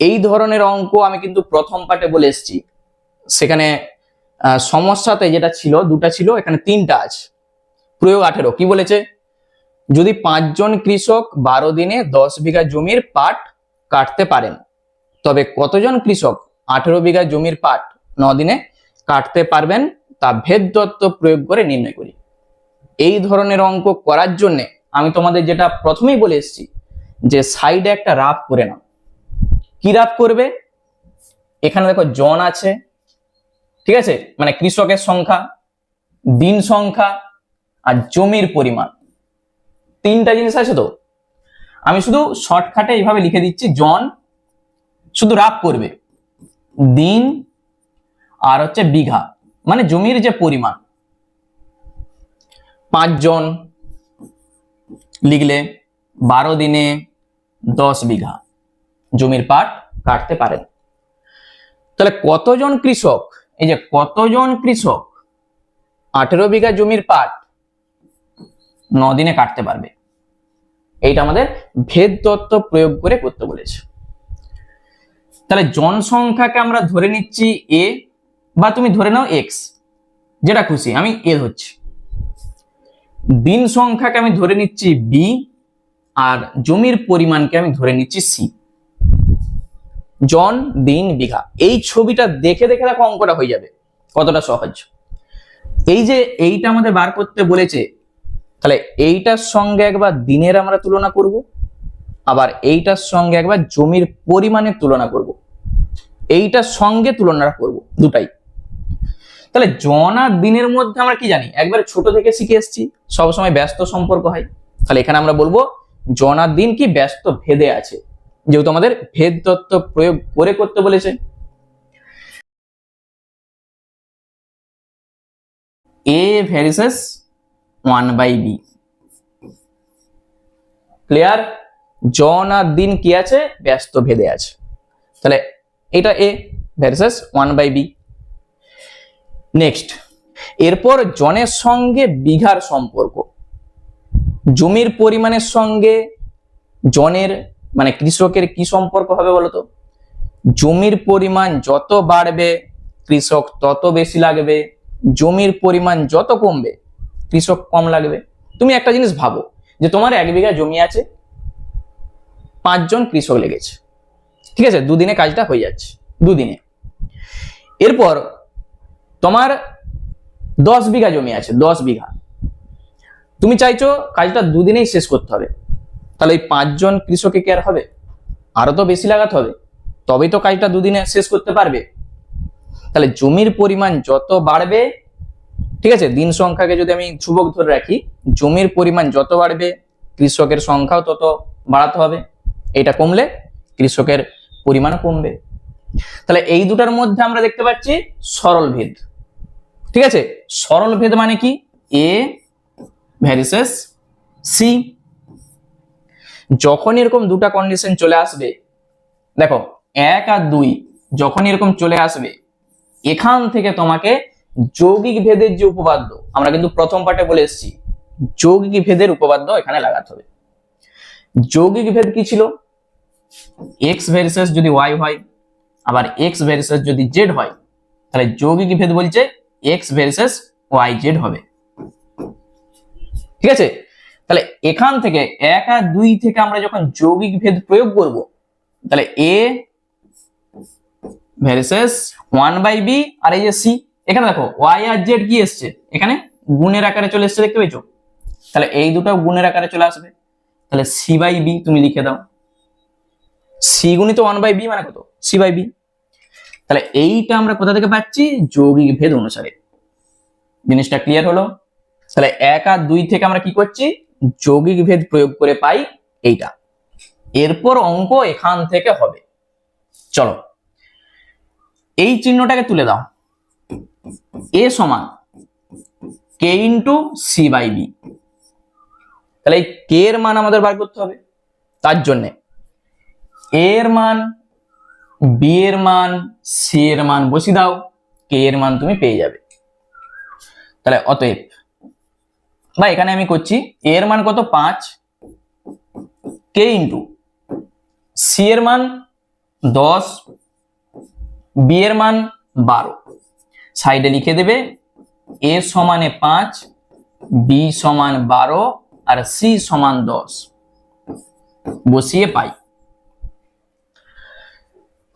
এই ধরনের অঙ্ক আমি কিন্তু প্রথম পার্টে বলে এসেছি, সেখানে সমস্যাতে যেটা ছিল দুটা ছিল, এখানে তিনটা আছে। প্রয়োগ 18 কি বলেছে, যদি 5 জন কৃষক 12 দিনে 10 বিঘা জমির পাট কাটতে পারেন, তবে কতজন কৃষক 18 বিঘা জমির পাট 9 দিনে কাটতে পারবেন তা ভেদ তত্ত্ব প্রয়োগ করে নির্ণয় করি। এই ধরনের অঙ্ক করার জন্য আমি তোমাদের যেটা প্রথমেই বলে এসেছি যে সাইডে একটা রাফ করে নাও। কি রাফ করবে, এখানে দেখো জন আছে, ঠিক আছে, মানে কৃষকের সংখ্যা, দিন সংখ্যা আর জমির পরিমাণ, তিনটা জিনিস আছে। তো আমি শুধু শর্টকাটে এইভাবে লিখে দিচ্ছি, জন শুধু রাফ করবে, দিন আর হচ্ছে বিঘা, মানে জমির যে পরিমাণ। 5 জন লিখলে 12 দিনে 10 বিঘা জমির পাট কাটতে পারেন। তাহলে কতজন কৃষক, এই যে কতজন কৃষক 18 বিঘা জমির পাট 9 দিনে কাটতে পারবে, এইটা আমাদের ভেদ তত্ত্ব প্রয়োগ করে করতে বলেছে। তাহলে জনসংখ্যাকে আমরা ধরে নিচ্ছি এ, বা তুমি ধরে নাও এক্স, যেটা খুশি, আমি এ ধরছি। দিন সংখ্যাকে আমি ধরে নিচ্ছি বি, আর জমির পরিমাণকে আমি ধরে নিচ্ছি সি। জন, দিন, বিঘা, এই ছবিটা দেখে দেখে দেখো অঙ্কটা হয়ে যাবে কতটা সহজ। এই যে এইটা আমাদের বার করতে বলেছে, তাহলে এইটার সঙ্গে একবার দিনের আমরা তুলনা করব, আবার এইটার সঙ্গে একবার জমির পরিমাণের তুলনা করব, এইটার সঙ্গে তুলনা করব, দুটাই। তাহলে জন আর দিনের মধ্যে আমরা কি জানি, একবার ছোট থেকে শিখে এসেছি, সবসময় ব্যস্ত সম্পর্ক হয়। তাহলে এখানে আমরা বলবো জন আর দিন কি ব্যস্ত ভেদে আছে, যেহেতু আমাদের ভেদ তত্ত্ব প্রয়োগ করে করতে বলেছে। এ ভার্সেস 1/b। ক্লিয়ার? জন আর দিন কি আছে, ব্যস্ত ভেদে আছে। তাহলে এটা এ ভার্সেস 1/b। নেক্সট, এরপর জনের সঙ্গে বিঘার সম্পর্ক, জমির পরিমাণের সঙ্গে জনের মানে কৃষকের কি সম্পর্ক হবে বলতো? জমির পরিমাণ যত বাড়বে কৃষক তত বেশি লাগবে, জমির পরিমাণ যত কমবে কৃষক কম লাগবে। তুমি একটা জিনিস ভাবো যে তোমার 1 বিঘা জমি আছে, 5 জন কৃষক লেগেছে, ঠিক আছে, দুদিনে কাজটা হয়ে যাচ্ছে, দুদিনে। এরপর তোমার 10 বিঘা জমি আছে, 10 বিঘা, তুমি চাইছো কাজটা দুদিনেই শেষ করতে হবে, তাহলে এই 5 জন কৃষকে কি আর হবে? আরো তো বেশি লাগাতে হবে, তবেই তো কাজটা দুদিনে শেষ করতে পারবে। তাহলে জমির পরিমাণ যত বাড়বে, ঠিক আছে, দিন সংখ্যাকে যদি আমি ধ্রুবক ধরে রাখি, জমির পরিমাণ যত বাড়বে কৃষকের সংখ্যাও তত বাড়াতে হবে, এটা কমলে কৃষকের পরিমাণও কমবে। তাহলে এই দুটার মধ্যে আমরা দেখতে পাচ্ছি সরল ভেদ, ঠিক আছে। সরল ভেদ মানে কি? এ ভার্সেস সি। যখন এরকম দুটা কন্ডিশন চলে আসবে, দেখো 1 আর 2 যখন এরকম চলে আসবে, এখান থেকে তোমাকে যৌগিক ভেদের যে উপপাদ্য, আমরা কিন্তু প্রথম পার্টে বলে এসেছি, যৌগিক ভেদের উপপাদ্য এখানে লাগাতে হবে। যৌগিক ভেদ কি ছিল? এক্স ভার্সেস যদি ওয়াই হয়, আবার এক্স ভার্সেস যদি জেড হয়, তাহলে যৌগিক ভেদ বলছে এক্স ভার্সেস ওয়াই জেড হবে, ঠিক আছে। তাহলে এখান থেকে 1 আর 2 থেকে আমরা যখন যৌগিক ভেদ প্রয়োগ করব, তাহলে এ ভার্সেস 1/b, আর এই যে সি, এখানে দেখো ওয়াই আর জেড কি এসছে, এখানে গুণের আকারে চলে এসছে, দেখতে পেয়েছো? তাহলে এই দুটো গুণের আকারে চলে আসবে, তাহলে c/b তুমি লিখে দাও, c গুণিত 1/b মানে কত? c/b। তাহলে এইটা আমরা কোথা থেকে পাচ্ছি? যৌগিক ভেদ অনুসারে। জিনিসটা ক্লিয়ার হলো? তাহলে 1 আর 2 থেকে আমরা কি করছি? যৌগিক ভেদ প্রয়োগ করে পাই এইটা। এরপর অঙ্ক এখান থেকে হবে। চলো এই চিহ্নটাকে তুলে দাও, a সমান k ইন্টু c/b। তাহলে এই k এর মান আমাদের বার করতে হবে, তার জন্য a এর মান, b এর মান, c এর মান বসিয়ে দাও, k এর মান তুমি পেয়ে যাবে। তাহলে অতএব বা এখানে আমি করছি a এর মান কত? 5, k ইন্টু c এর মান 10, b এর মান 12, সাইডে লিখে দেবে a সমানে 5, b সমান 12 আর c সমান 10, বসিয়ে পাই।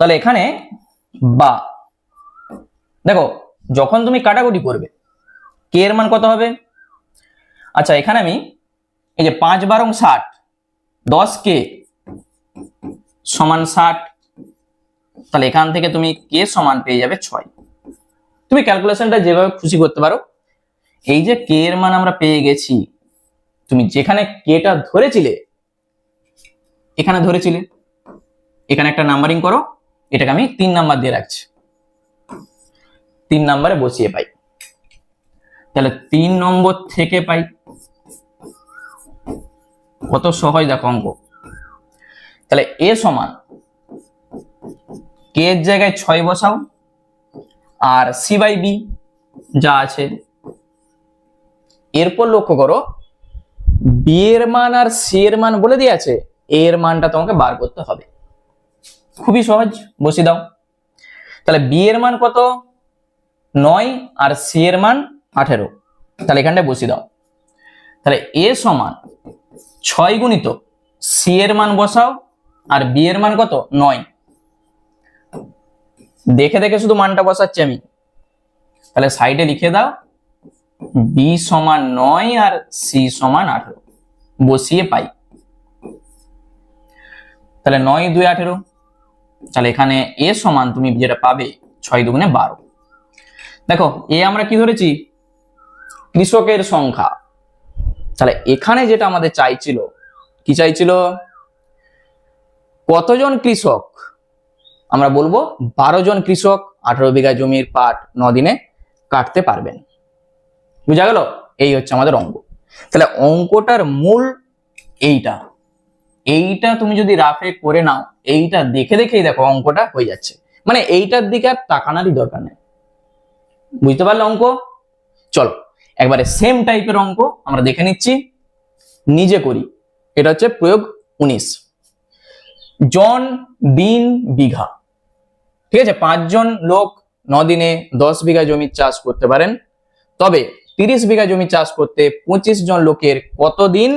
তাহলে এখানে বা দেখো যখন তুমি কাটাকুটি করবে কে এর মান কত হবে? আচ্ছা এখানে আমি এই যে 5 বারং 60, 10 কে সমান 60, তাহলে এখান থেকে তুমি কে সমান পেয়ে যাবে 6। তুমি ক্যালকুলেশনটা যেভাবে খুশি করতে পারো। এই যে কে এর মান আমরা পেয়ে গেছি, তুমি যেখানে কেটা ধরেছিলে এখানে ধরেছিলে, এখানে একটা নাম্বারিং করো, এটাকে আমি 3 নাম্বার দিয়ে রাখছি, 3 নম্বরে বসিয়ে পাই। তাহলে 3 নম্বর থেকে পাই, কত সহজ দেখো অঙ্ক। তাহলে এ সমান কে এর জায়গায় 6 বসাও, আর c/b যা আছে। এরপর লক্ষ্য করো বি এর মান আর সি এর মান বলে দিয়ে আছে, এ এর মানটা তোমাকে বার করতে হবে। খুবই সহজ, বসিয়ে দাও। তাহলে বি এর মান কত? 9 আর সি এর মান 18, তাহলে এখানটায় বসিয়ে দাও। তাহলে এ সমান 6 গুণিত সি এর মান বসাও, আর বি এর মান কত? 9। দেখে দেখে শুধু মানটা বসাচ্ছি আমি, তাহলে সাইডে লিখে দাও বি সমান 9 আর সি সমান 18, বসিয়ে পাই। তাহলে 9 2 18, তাহলে এখানে এ সমান তুমি যেটা পাবে 6 দুগুণে 12। দেখো এ আমরা কি ধরেছি? কৃষকের সংখ্যা। তাহলে এখানে যেটা আমাদের চাইছিল, কি চাইছিল? কতজন কৃষক? আমরা বলবো 12 জন কৃষক 18 বিঘা জমির পাট 9 দিনে কাটতে পারবেন। বুঝা গেল? এই হচ্ছে আমাদের অঙ্ক। তাহলে অঙ্কটার মূল এইটা, এইটা তুমি যদি রাফে করে নাও, এইটা দেখে দেখেই দেখো অঙ্কটা হয়ে যাচ্ছে, মানে এইটার দিকে আর তাকানোরই দরকার নেই। বুঝতে পারলে অঙ্ক? চলো একবারে সেম টাইপের অঙ্ক আমরা দেখে নিচ্ছি, নিজে করি। এটা হচ্ছে প্রয়োগ 19। জন, দিন, বিঘা, ঠিক আছে, 5 জন লোক 9 দিনে 10 বিঘা জমি চাষ করতে পারেন, তবে 30 বিঘা জমি চাষ করতে 25 জন লোকের কতদিন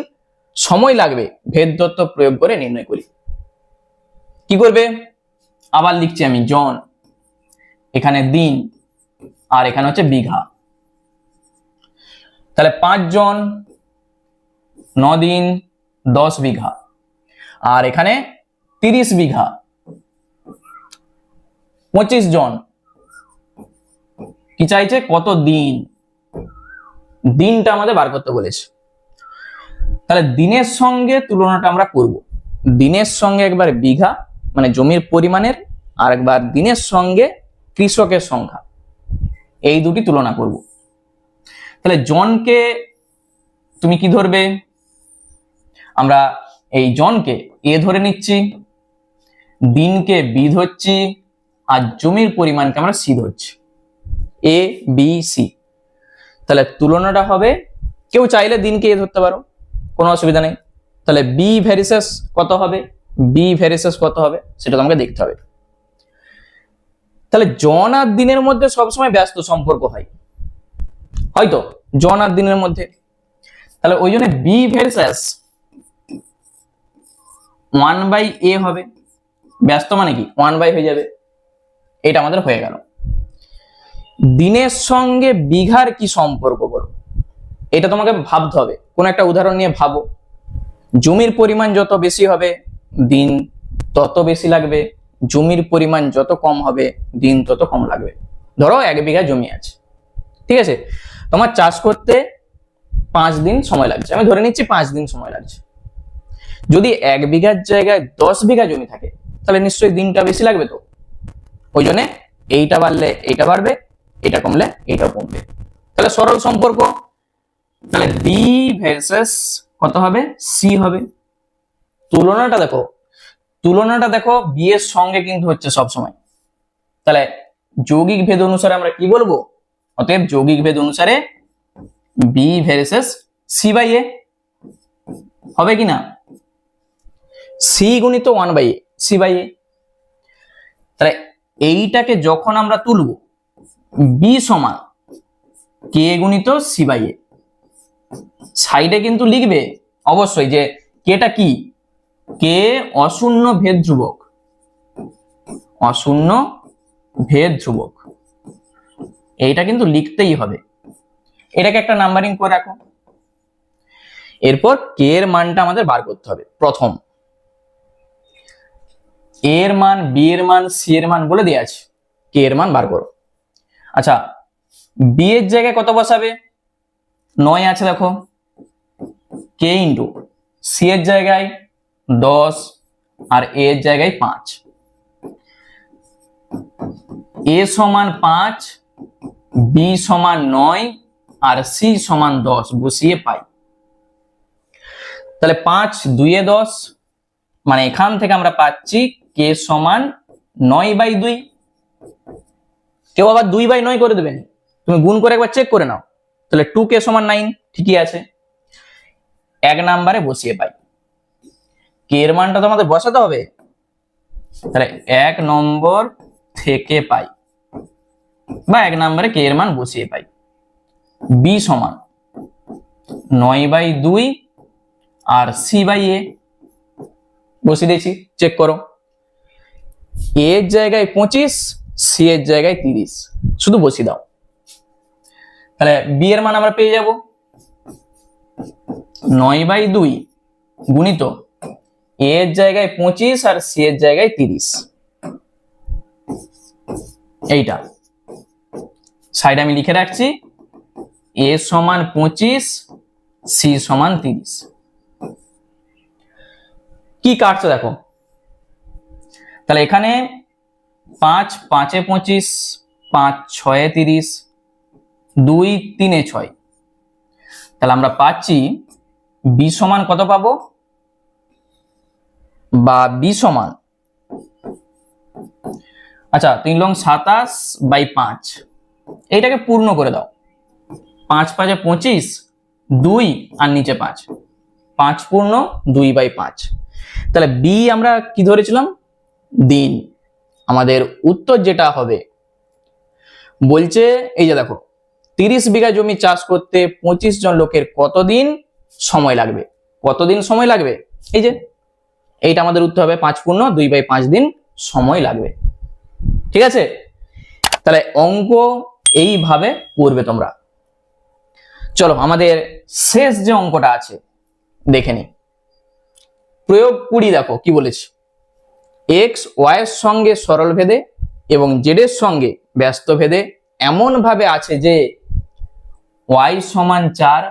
সময় লাগবে ভেদ তত্ত্ব প্রয়োগ করে নির্ণয় করি। কি করবে, আবার লিখছি আমি জন, এখানে দিন, আর এখানে হচ্ছে বিঘা। তাহলে 5 জন 9 দিন 10 বিঘা, আর এখানে 30 বিঘা 25 জন, কি চাইছে, কত দিন, দিনটা আমাদের বার করতে বলেছে। তাহলে দিনের সঙ্গে তুলনাটা আমরা করব, দিনের সঙ্গে একবার বিঘা মানে জমির পরিমাণের, আর একবার দিনের সঙ্গে কৃষকের সংখ্যা, এই দুটি তুলনা করব। তাহলে জনকে তুমি কি ধরবে, আমরা এই জনকে এ ধরে নিচ্ছি, দিনকে বি ধরছি, আর জমির পরিমাণকে আমরা সি ধরছি, এ বি সি। তাহলে তুলনাটা হবে, কেউ চাইলে দিনকে এ ধরতে পারো, কোনো অসুবিধা নেই। তাহলে বি ভেরিসেস কত হবে, বি ভেরিসেস কত হবে সেটা তোমাকে দেখতে হবে। তাহলে জন আর দিনের মধ্যে সবসময় ব্যস্ত সম্পর্ক হয়, হয়তো জন আর দিনের মধ্যে। তাহলে ওই জন্য বি ভেরিসেস 1/a হবে, ব্যস্ত মানে কি 1/, হয়ে যাবে, এটা আমাদের হয়ে গেল। দিনের সঙ্গে বিঘার কি সম্পর্ক বলো, এটা তোমাকে ভাবতে হবে, কোন একটা উদাহরণ নিয়ে ভাবো। জমির পরিমাণ যত বেশি হবে দিন তত বেশি লাগবে, জমির পরিমাণ যত কম হবে দিন তত কম লাগবে। ধরো 1 বিঘা জমি আছে, ঠিক আছে, তোমার চাষ করতে 5 দিন সময় লাগছে, আমি ধরে নিচ্ছি 5 দিন সময় লাগছে। যদি 1 বিঘার জায়গায় 10 বিঘা জমি থাকে তাহলে নিশ্চয়ই দিনটা বেশি লাগবে। তো ওই জন্য এইটা বাড়লে এইটা বাড়বে, এটা কমলে এইটাও কমবে, তাহলে সরল সম্পর্ক। তাহলে বি ভার্সেস কত হবে, সি হবে। তুলনাটা দেখো, তুলনাটা দেখো বি এর সঙ্গে কিন্তু হচ্ছে সব সময়। তাহলে যৌগিক ভেদ অনুসারে আমরা কি বলবো, অতএব যৌগিক ভেদ অনুসারে বি ভার্সেস সি বাই এ হবে কিনা, সি গুণিত 1/a সি বাই এ। তাহলে এইটাকে যখন আমরা তুলব, বি সমান কে গুণিত সি বাই এ, সাইডে কিন্তু লিখবে অবশ্যই যে কেটা কি, কে অশূন্য ভেদ ধ্রুবক, অশূন্য ভেদ ধ্রুবক, এইটা কিন্তু লিখতেই হবে। এটাকে একটা নাম্বারিং করে রাখো। এরপর কে এর মানটা আমাদের বার করতে হবে। প্রথম এ এর মান, বি এর মান, সি এর মান বলে দেওয়া আছে, কে এর মান বার করো। আচ্ছা, বি এর জায়গায় কত বসাবে, 9 আছে দেখো, কে ইন্টু সি এর জায়গায় 10 আর এ এর জায়গায় 5, এ সমান 5, বি সমান 9 আর সি সমান 10 বসিয়ে পাই। তাহলে 5 2 এ 10, মানে এখান থেকে আমরা পাচ্ছি কে সমান 9/2। কেউ আবার 2/9 করে দেবেন, তুমি গুণ করে একবার চেক করে নাও। তাহলে 2k সমান 9, ঠিকই আছে, 1 নম্বরে বসিয়ে পাই। কে এর মানটা তো আমাদের বসাতে হবে, তাহলে 1 নম্বর থেকে পাই, বা 1 নম্বরে কে এর মান বসিয়ে পাই। বি সমান 9/2 আর সি বাই এ বসিয়ে দিয়েছি, চেক করো। এ এর জায়গায় 25, সি এর জায়গায় 30, শুধু বসিয়ে দাও। তাহলে বি এর মান আমরা পেয়ে যাব 9/2 গুণিত এ এর জায়গায় 25 আর সি এর জায়গায় 30, এইটা সাইড আমি লিখে রাখছি, এ সমান 25, সি সমান 30। কি কাটছে দেখো, তাহলে এখানে 5 5 এ 25, 5 6 এ 30, 2 3 এ 6, তাহলে আমরা পাচ্ছি বি সমান কত পাবো, বা বি সমান, আচ্ছা 3 লং 27/5, এইটাকে পূর্ণ করে দাও। 5 5 এ 25, 2 আর নিচে 5, 5 পূর্ণ 2/5। তাহলে বি আমরা কি ধরেছিলাম, দিন, আমাদের উত্তর যেটা হবে, বলছে এই যে দেখো 30 বিঘা জমি চাষ করতে 25 জন লোকের কতদিন সময় লাগবে? কতদিন সময় লাগবে? এই যে এইটা আমাদের উত্তর হবে 5 পূর্ণ 2/5 দিন সময় লাগবে। ঠিক আছে, তাহলে অঙ্ক এইভাবে করবে তোমরা। চলো আমাদের শেষ যে অঙ্কটা আছে দেখে নি। প্রয়োগ 20 দেখো কি বলেছে, এক্স ওয়াই এর সঙ্গে সরল ভেদে এবং জেড এর সঙ্গে ব্যস্ত ভেদে এমন ভাবে আছে যে y সমান 4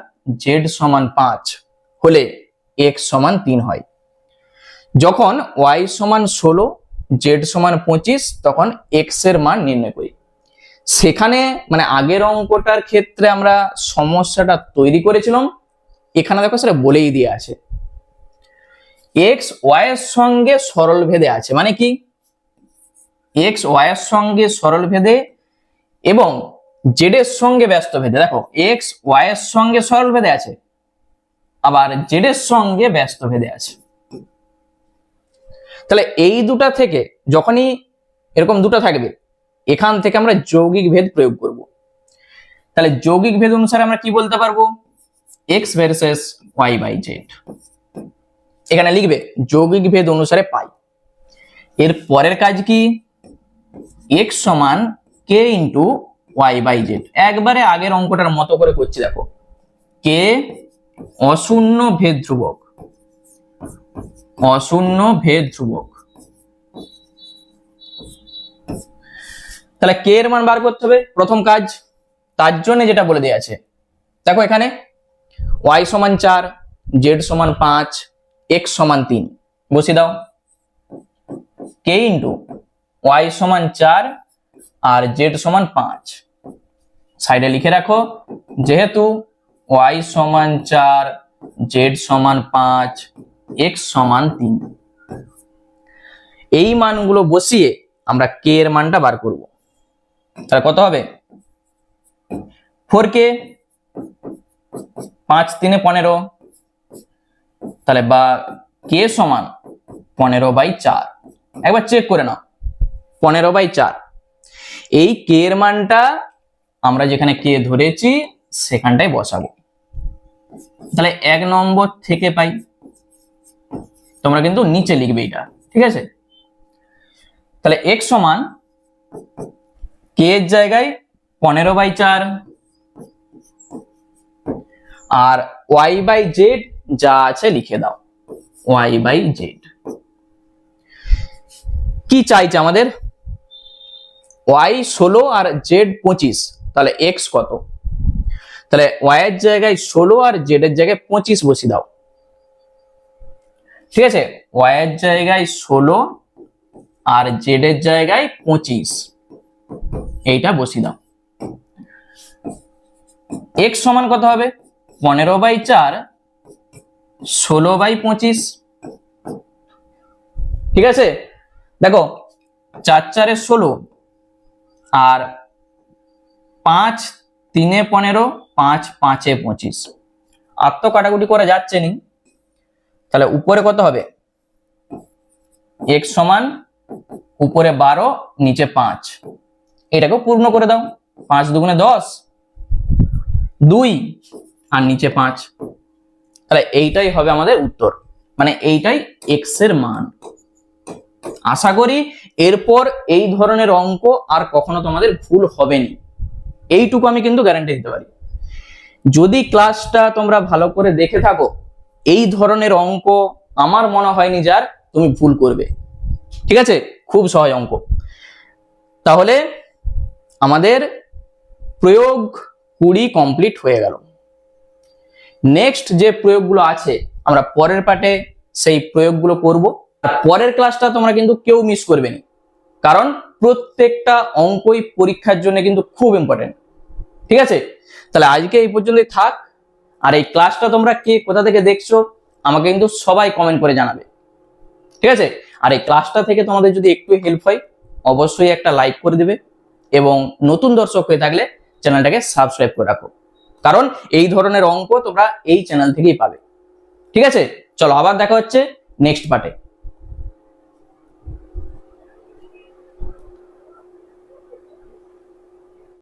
z সমান 5 হলে x সমান 3 হয়। যখন y সমান 16 z সমান 25 তখন x এর মান নির্ণয় করি। সেখানে মানে আগের অঙ্কটার ক্ষেত্রে আমরা সমস্যাটা তৈরি করেছিলাম, এখানে দেখো সেটা বলেই দিয়ে আছে x y এর সঙ্গে সরল ভেদে আছে, মানে কি x y এর সঙ্গে সরল ভেদে এবং z এর সঙ্গে ব্যস্ত ভেদে। দেখো x y এর সঙ্গে সরল ভেদে আছে, আবার z এর সঙ্গে ব্যস্ত ভেদে আছে। তাহলে এই দুটা থেকে যখনই এরকম দুটো থাকবে, এখান থেকে আমরা যৌগিক ভেদ প্রয়োগ করব। তাহলে যৌগিক ভেদ অনুসারে আমরা কি বলতে পারবো, x versus y by z। এখানে লিখবে যৌগিক ভেদ অনুসারে পাই। এর পরের কাজ কি, x সমান k into y by z। একবারে আগের অঙ্কটার মতো করে করছি দেখো, k অশূন্য ভেদ ধ্রুবক, অশূন্য ভেদ ধ্রুবক। তাহলে k এর মান বার করতে হবে প্রথম কাজ, তার জন্য যেটা বলে দেয়া আছে দেখো এখানে y সমান 4 z সমান 5 x সমান 3 বসিয়ে দাও। k ইন্টু y সমান 4 আর z সমান 5 সাইডে লিখে রাখো, যেহেতু y সমান 4 z সমান 5 x সমান 3, এই মানগুলো বসিয়ে আমরা k এর মানটা বার করব। তাহলে কত হবে, 4k 5 3 15, তাহলে বা k সমান 15/4। একবার চেক করে নাও 15/4। এই k এর মানটা আমরা যেখানে k ধরেছি সেখানটায় বসাবো। তাহলে 1 নম্বর থেকে পাই, তোমরা কিন্তু নিচে লিখবে এটা, ঠিক আছে। তাহলে x সমান k এর জায়গায় 15/4 আর y বাই z যা আছে লিখে দাও, y বাই z। কি চাইছে আমাদের, y 16 আর z 25, তাহলে x কত? তাহলে y এর জায়গায় 16 আর z এর জায়গায় 25 বসিয়ে দাও। ঠিক আছে, y এর জায়গায় 16 আর z এর জায়গায় 25, এইটা বসিয়ে দাও। x সমান কত হবে, 15/4 16/25। ঠিক আছে, দেখো 4 4 16 আর 5 3 15, 5 5 25, আর তো কাটাকুটি করা যাচ্ছে নি। তাহলে উপরে কত হবে, x সমান উপরে 12 নিচে 5, এটাকে পূর্ণ করে দাও। 5 2 10, 2 আর নিচে 5। তাহলে এইটাই হবে আমাদের উত্তর, মানে এইটাই x এর মান। আশা করি এরপর এই ধরনের অঙ্ক আর কখনো তোমাদের ভুল হবে না, এইটুকু আমি কিন্তু গ্যারান্টি দিতে পারি। যদি ক্লাসটা তোমরা ভালো করে দেখে থাকো, এই ধরনের অঙ্ক আমার মনে হয়নি যার তুমি ভুল করবে। ঠিক আছে, খুব সহজ অঙ্ক। তাহলে আমাদের প্রয়োগ 20 কমপ্লিট হয়ে গেল। নেক্সট যে প্রয়োগগুলো আছে আমরা পরের পার্টে সেই প্রয়োগগুলো করব। আর পরের ক্লাসটা তোমরা কিন্তু কেউ মিস করবে না, কারণ প্রত্যেকটা অঙ্কই পরীক্ষার জন্য কিন্তু খুব ইম্পর্টেন্ট। ঠিক আছে, তাহলে আজকে এই পর্যন্তই থাক। আর এই ক্লাসটা তোমরা কে কোথা থেকে দেখছো আমাকে কিন্তু সবাই কমেন্ট করে জানাবে। ঠিক আছে, আর এই ক্লাসটা থেকে তোমাদের যদি একটু হেল্প হয় অবশ্যই একটা লাইক করে দেবে, এবং নতুন দর্শক হয়ে থাকলে চ্যানেলটাকে সাবস্ক্রাইব করে রাখো, কারণ এই ধরনের অঙ্ক তোমরা এই চ্যানেল থেকেই পাবে। ঠিক আছে, চলো আবার দেখা হচ্ছে নেক্সট পার্টে।